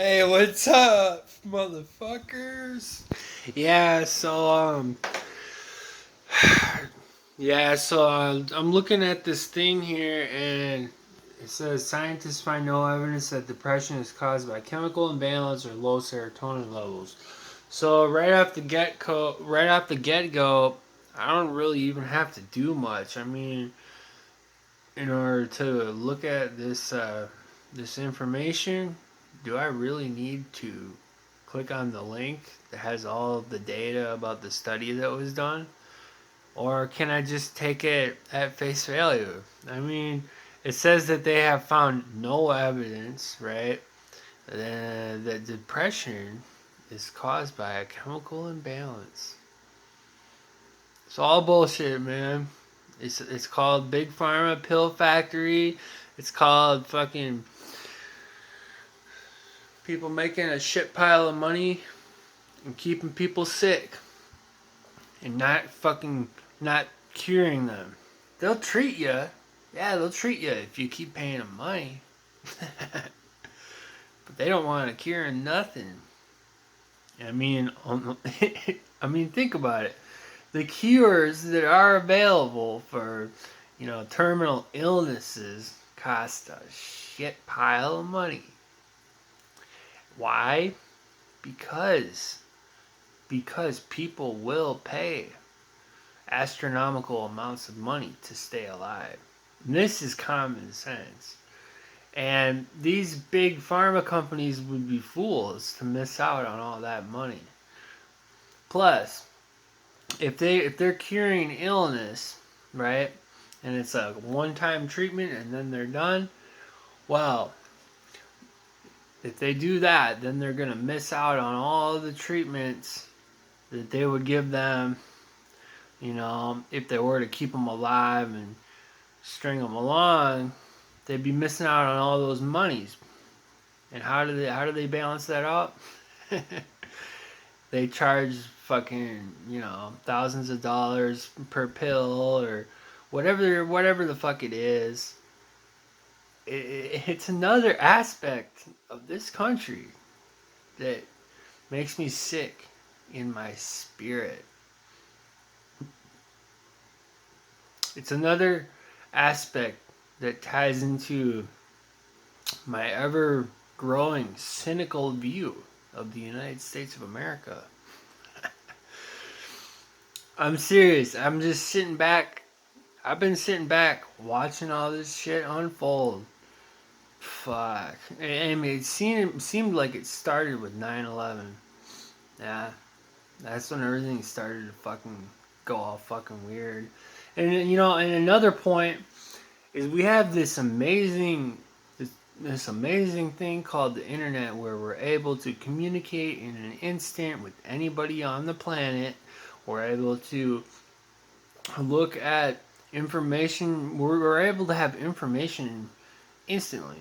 Hey, what's up, motherfuckers? Yeah, so I'm looking at this thing here, and it says scientists find no evidence that depression is caused by chemical imbalance or low serotonin levels. So right off the get go, I don't really even have to do much. I mean, in order to look at this information, do I really need to click on the link that has all of the data about the study that was done? Or can I just take it at face value? I mean, it says that they have found no evidence, right, that depression is caused by a chemical imbalance. It's all bullshit, man. It's called Big Pharma Pill Factory. It's called fucking people making a shit pile of money and keeping people sick and not curing them. They'll treat you. Yeah, they'll treat you if you keep paying them money. But they don't want to cure nothing. I mean, think about it. The cures that are available for, terminal illnesses cost a shit pile of money. Why? Because people will pay astronomical amounts of money to stay alive. And this is common sense. And these big pharma companies would be fools to miss out on all that money. Plus, if they're curing illness, right? And it's a one-time treatment and then they're done, well, if they do that, then they're going to miss out on all the treatments that they would give them, if they were to keep them alive and string them along. They'd be missing out on all those monies. And how do they balance that out? They charge fucking, thousands of dollars per pill or whatever the fuck it is. It's another aspect of this country that makes me sick in my spirit. It's another aspect that ties into my ever growing cynical view of the United States of America. I'm serious. I'm just sitting back. I've been sitting back watching all this shit unfold. Fuck. I mean, it seemed like it started with 9/11. Yeah. That's when everything started to fucking go all fucking weird. And and another point is we have this amazing thing called the internet where we're able to communicate in an instant with anybody on the planet. We're able to look at information. We're able to have information instantly.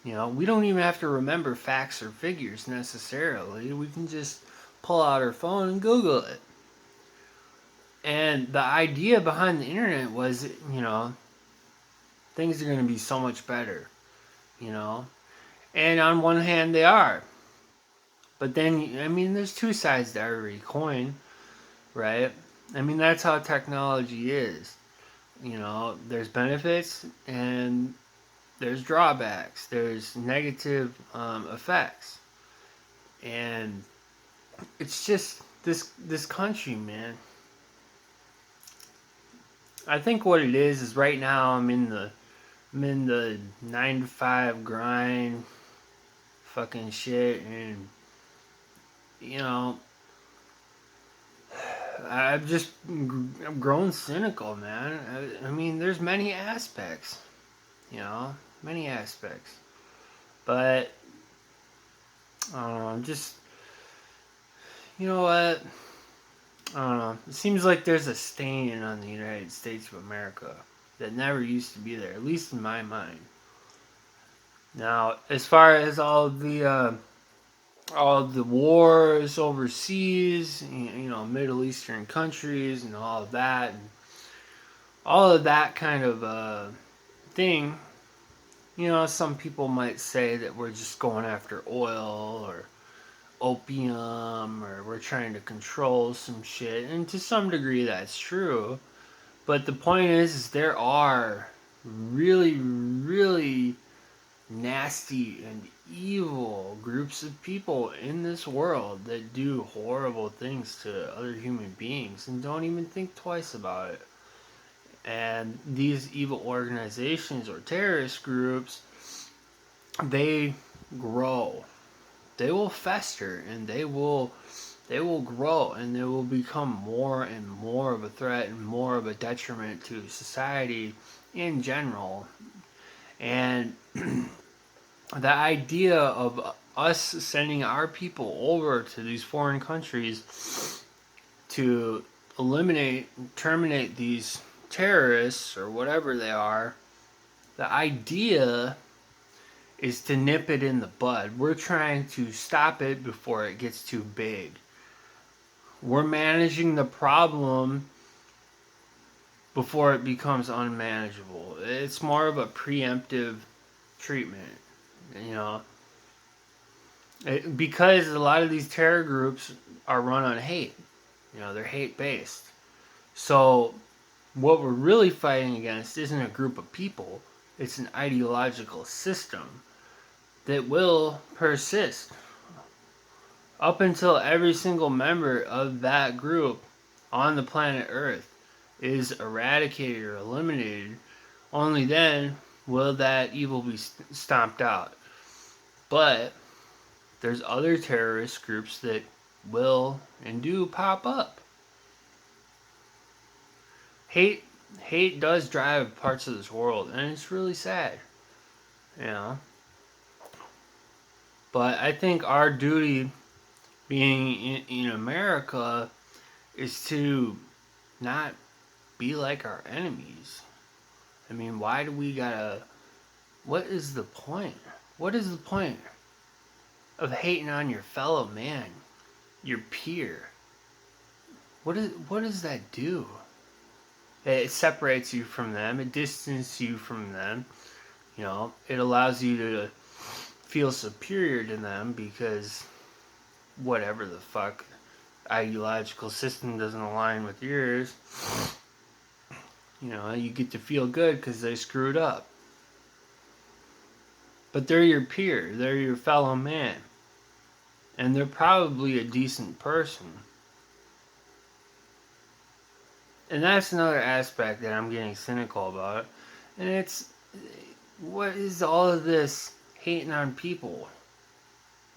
We don't even have to remember facts or figures necessarily. We can just pull out our phone and Google it. And the idea behind the internet was, things are going to be so much better, And on one hand, they are. But then, there's two sides to every coin, right? That's how technology is. There's benefits and there's drawbacks. There's negative effects. And it's just this country, man. I think what it is right now I'm in the 9 to 5 grind fucking shit, and I've grown cynical, man. There's many aspects, many aspects, but I don't know. I'm just, you know what? I don't know. It seems like there's a stain on the United States of America that never used to be there, at least in my mind. Now, as far as all the wars overseas, Middle Eastern countries and all of that kind of thing, You know, some people might say that we're just going after oil or opium or we're trying to control some shit. And to some degree, that's true. But the point is there are really, really nasty and evil groups of people in this world that do horrible things to other human beings and don't even think twice about it. And these evil organizations or terrorist groups, they grow. They will fester and they will grow and they will become more and more of a threat and more of a detriment to society in general. And the idea of us sending our people over to these foreign countries to eliminate, terminate these terrorists or whatever they are, the idea is to nip it in the bud. We're trying to stop it before it gets too big. We're managing the problem before it becomes unmanageable. It's more of a preemptive treatment, you know. Because a lot of these terror groups are run on hate. You know, they're hate based. So what we're really fighting against isn't a group of people. It's an ideological system that will persist up until every single member of that group on the planet Earth is eradicated or eliminated. Only then will that evil be stomped out. But there's other terrorist groups that will and do pop up. Hate does drive parts of this world, and it's really sad, you know. But I think our duty, being in America, is to not be like our enemies. I mean, why do we gotta? What is the point? What is the point of hating on your fellow man, your peer? What does that do? It separates you from them. It distances you from them. You know, it allows you to feel superior to them because whatever the fuck ideological system doesn't align with yours. You know, you get to feel good because they screwed up. But they're your peer. They're your fellow man. And they're probably a decent person. And that's another aspect that I'm getting cynical about. And it's, what is all of this hating on people?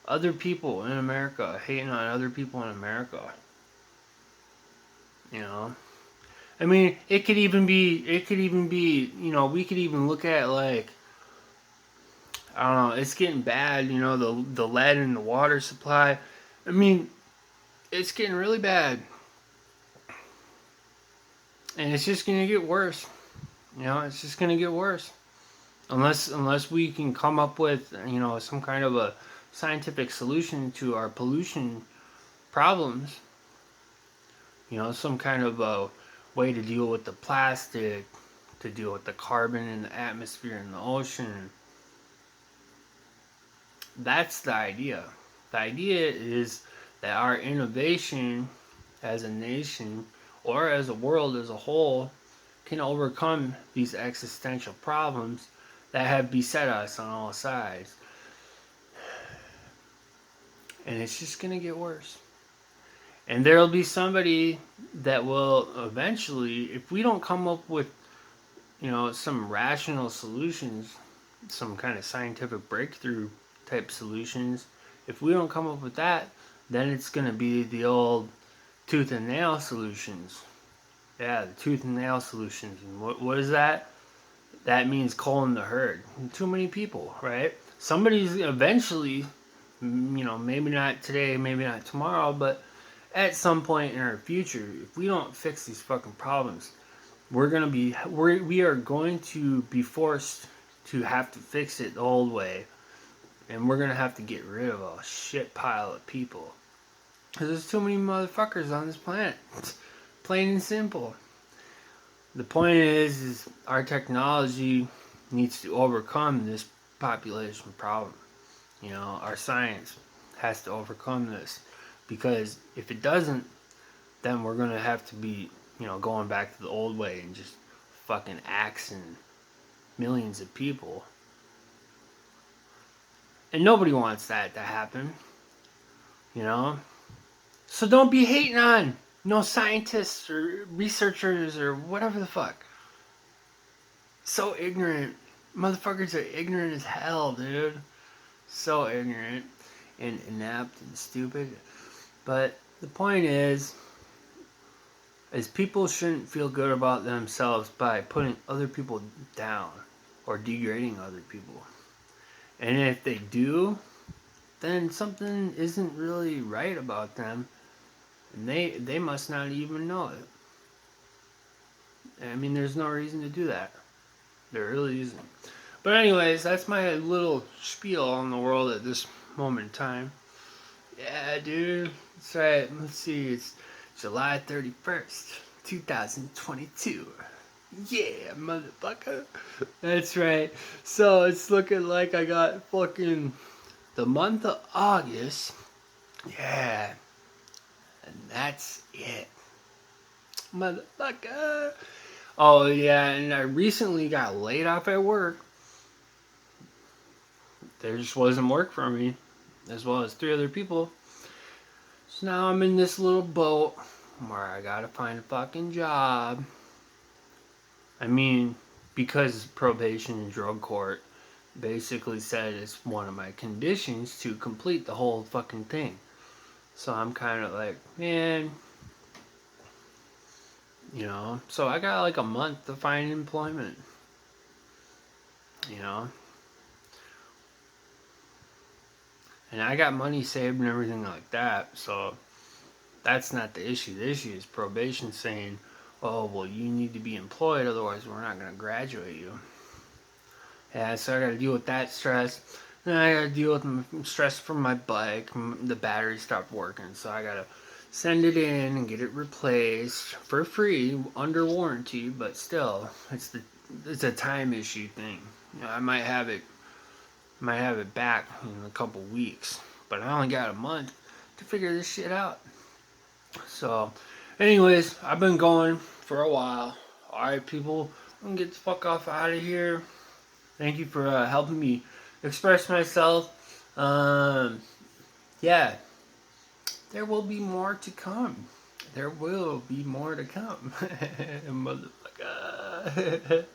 Other people in America, hating on other people in America. You know? I mean, it could even be, you know, we could even look at like, I don't know, it's getting bad, you know, the lead in the water supply. I mean, it's getting really bad. And it's just going to get worse. You know, it's just going to get worse. Unless we can come up with, you know, some kind of a scientific solution to our pollution problems. You know, some kind of a way to deal with the plastic, to deal with the carbon in the atmosphere and the ocean. That's the idea. The idea is that our innovation as a nation or as a world as a whole can overcome these existential problems that have beset us on all sides. And it's just going to get worse. And there'll be somebody that will eventually, if we don't come up with, you know, some rational solutions, some kind of scientific breakthrough type solutions, if we don't come up with that, then it's going to be the old tooth and nail solutions. Yeah, the tooth and nail solutions. And what is that? That means culling the herd. Too many people, right? Somebody's eventually, you know, maybe not today, maybe not tomorrow, but at some point in our future, if we don't fix these fucking problems, we are going to be forced to have to fix it the old way, and we're gonna have to get rid of a shit pile of people because there's too many motherfuckers on this planet. Plain and simple. The point is our technology needs to overcome this population problem. Our science has to overcome this, because if it doesn't, then we're gonna have to be, going back to the old way and just fucking axing millions of people. And nobody wants that to happen, So don't be hating on no scientists or researchers or whatever the fuck. So ignorant. Motherfuckers are ignorant as hell, dude. So ignorant and inept and stupid. But the point is people shouldn't feel good about themselves by putting other people down or degrading other people. And if they do, then something isn't really right about them, and they must not even know it. I mean, there's no reason to do that. There really isn't. But anyways, that's my little spiel on the world at this moment in time. Yeah, dude. That's right. Let's see. It's July 31st, 2022. Yeah, motherfucker. That's right. So it's looking like I got fucking the month of August. Yeah. And that's it. Motherfucker. Oh, yeah, and I recently got laid off at work. There just wasn't work for me, as well as 3 other people. So now I'm in this little boat where I gotta find a fucking job. I mean, because probation and drug court basically said it's one of my conditions to complete the whole fucking thing. So I'm kind of like, man, so I got like a month to find employment, and I got money saved and everything like that, so that's not the issue. The issue is probation saying, oh, well, you need to be employed, otherwise we're not going to graduate you. Yeah, so I got to deal with that stress. Then I got to deal with stress from my bike. The battery stopped working, so I got to send it in and get it replaced for free, under warranty, but still, it's a time issue thing. I might have it back in a couple weeks, but I only got a month to figure this shit out. So, anyways, I've been going for a while. Alright, people, I'm gonna get the fuck off out of here. Thank you for helping me express myself. Yeah, there will be more to come. There will be more to come. Motherfucker.